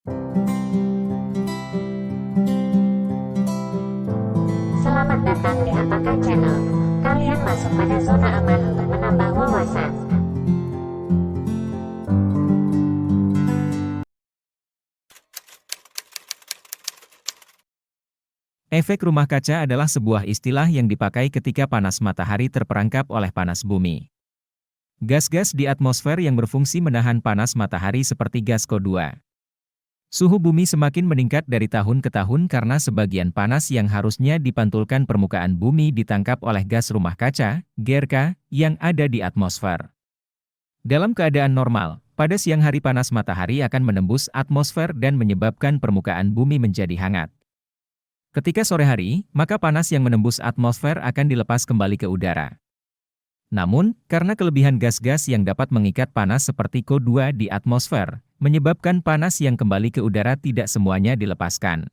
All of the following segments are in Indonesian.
Selamat datang di Apakah Channel. Kalian masuk pada zona aman untuk menambah wawasan. Efek rumah kaca adalah sebuah istilah yang dipakai ketika panas matahari terperangkap oleh panas bumi. Gas-gas di atmosfer yang berfungsi menahan panas matahari seperti gas CO2. Suhu bumi semakin meningkat dari tahun ke tahun karena sebagian panas yang harusnya dipantulkan permukaan bumi ditangkap oleh gas rumah kaca, GRK, yang ada di atmosfer. Dalam keadaan normal, pada siang hari panas matahari akan menembus atmosfer dan menyebabkan permukaan bumi menjadi hangat. Ketika sore hari, maka panas yang menembus atmosfer akan dilepas kembali ke udara. Namun, karena kelebihan gas-gas yang dapat mengikat panas seperti CO2 di atmosfer, menyebabkan panas yang kembali ke udara tidak semuanya dilepaskan.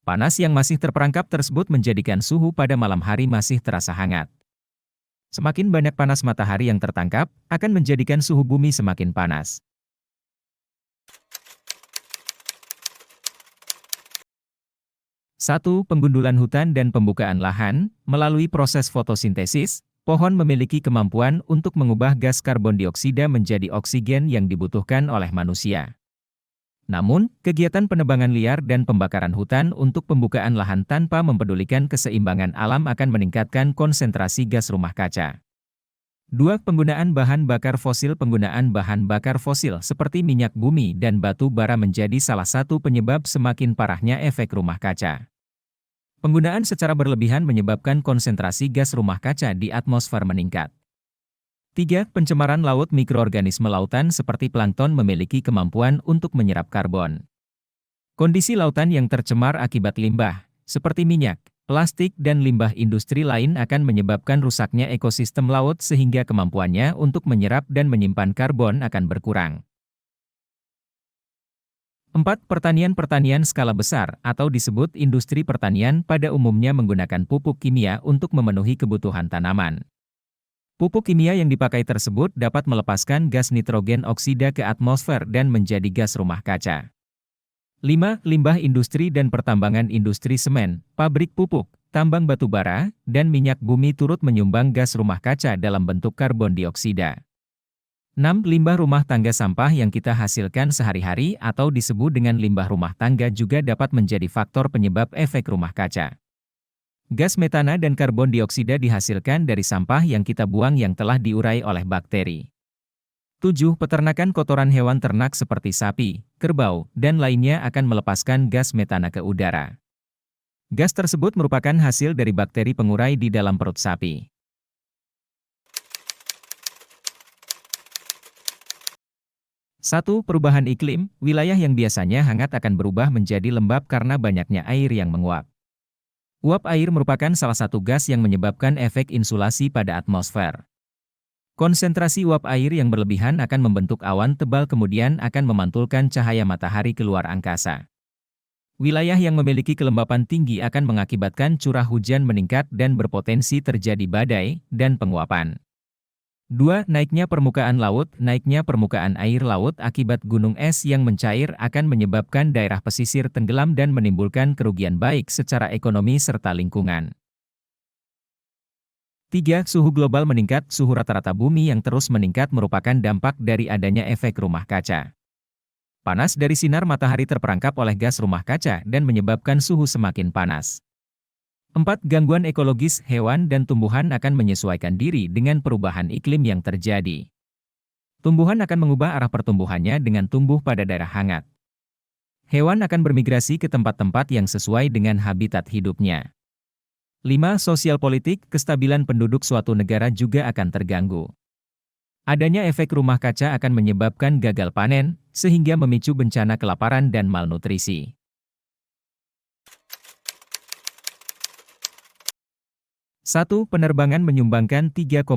Panas yang masih terperangkap tersebut menjadikan suhu pada malam hari masih terasa hangat. Semakin banyak panas matahari yang tertangkap, akan menjadikan suhu bumi semakin panas. 1. Penggundulan hutan dan pembukaan lahan. Melalui proses fotosintesis, pohon memiliki kemampuan untuk mengubah gas karbon dioksida menjadi oksigen yang dibutuhkan oleh manusia. Namun, kegiatan penebangan liar dan pembakaran hutan untuk pembukaan lahan tanpa mempedulikan keseimbangan alam akan meningkatkan konsentrasi gas rumah kaca. 2. Penggunaan bahan bakar fosil. Penggunaan bahan bakar fosil seperti minyak bumi dan batu bara menjadi salah satu penyebab semakin parahnya efek rumah kaca. Penggunaan secara berlebihan menyebabkan konsentrasi gas rumah kaca di atmosfer meningkat. 3. Pencemaran laut. Mikroorganisme lautan seperti plankton memiliki kemampuan untuk menyerap karbon. Kondisi lautan yang tercemar akibat limbah, seperti minyak, plastik dan limbah industri lain akan menyebabkan rusaknya ekosistem laut sehingga kemampuannya untuk menyerap dan menyimpan karbon akan berkurang. 4. Pertanian skala besar atau disebut industri pertanian pada umumnya menggunakan pupuk kimia untuk memenuhi kebutuhan tanaman. Pupuk kimia yang dipakai tersebut dapat melepaskan gas nitrogen oksida ke atmosfer dan menjadi gas rumah kaca. 5. Limbah industri dan pertambangan. Industri semen, pabrik pupuk, tambang batu bara, dan minyak bumi turut menyumbang gas rumah kaca dalam bentuk karbon dioksida. 6. Limbah rumah tangga. Sampah yang kita hasilkan sehari-hari atau disebut dengan limbah rumah tangga juga dapat menjadi faktor penyebab efek rumah kaca. Gas metana dan karbon dioksida dihasilkan dari sampah yang kita buang yang telah diurai oleh bakteri. 7. Peternakan. Kotoran hewan ternak seperti sapi, kerbau, dan lainnya akan melepaskan gas metana ke udara. Gas tersebut merupakan hasil dari bakteri pengurai di dalam perut sapi. 1. Perubahan iklim. Wilayah yang biasanya hangat akan berubah menjadi lembab karena banyaknya air yang menguap. Uap air merupakan salah satu gas yang menyebabkan efek insulasi pada atmosfer. Konsentrasi uap air yang berlebihan akan membentuk awan tebal kemudian akan memantulkan cahaya matahari keluar angkasa. Wilayah yang memiliki kelembapan tinggi akan mengakibatkan curah hujan meningkat dan berpotensi terjadi badai dan penguapan. 2. Naiknya permukaan laut. Naiknya permukaan air laut akibat gunung es yang mencair akan menyebabkan daerah pesisir tenggelam dan menimbulkan kerugian baik secara ekonomi serta lingkungan. 3. Suhu global meningkat. Suhu rata-rata bumi yang terus meningkat merupakan dampak dari adanya efek rumah kaca. Panas dari sinar matahari terperangkap oleh gas rumah kaca dan menyebabkan suhu semakin panas. 4. Gangguan ekologis. Hewan dan tumbuhan akan menyesuaikan diri dengan perubahan iklim yang terjadi. Tumbuhan akan mengubah arah pertumbuhannya dengan tumbuh pada daerah hangat. Hewan akan bermigrasi ke tempat-tempat yang sesuai dengan habitat hidupnya. 5. Sosial politik. Kestabilan penduduk suatu negara juga akan terganggu. Adanya efek rumah kaca akan menyebabkan gagal panen, sehingga memicu bencana kelaparan dan malnutrisi. 1. Penerbangan menyumbangkan 3,5%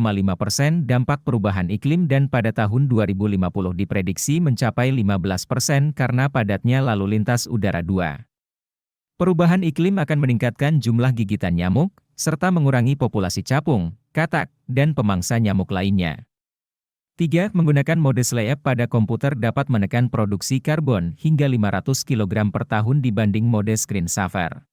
dampak perubahan iklim dan pada tahun 2050 diprediksi mencapai 15% karena padatnya lalu lintas udara. 2. Perubahan iklim akan meningkatkan jumlah gigitan nyamuk, serta mengurangi populasi capung, katak, dan pemangsa nyamuk lainnya. 3. Menggunakan mode SLAP pada komputer dapat menekan produksi karbon hingga 500 kg per tahun dibanding mode screen saver.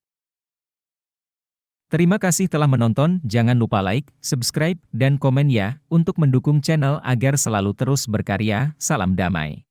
Terima kasih telah menonton, jangan lupa like, subscribe, dan komen ya, untuk mendukung channel agar selalu terus berkarya. Salam damai.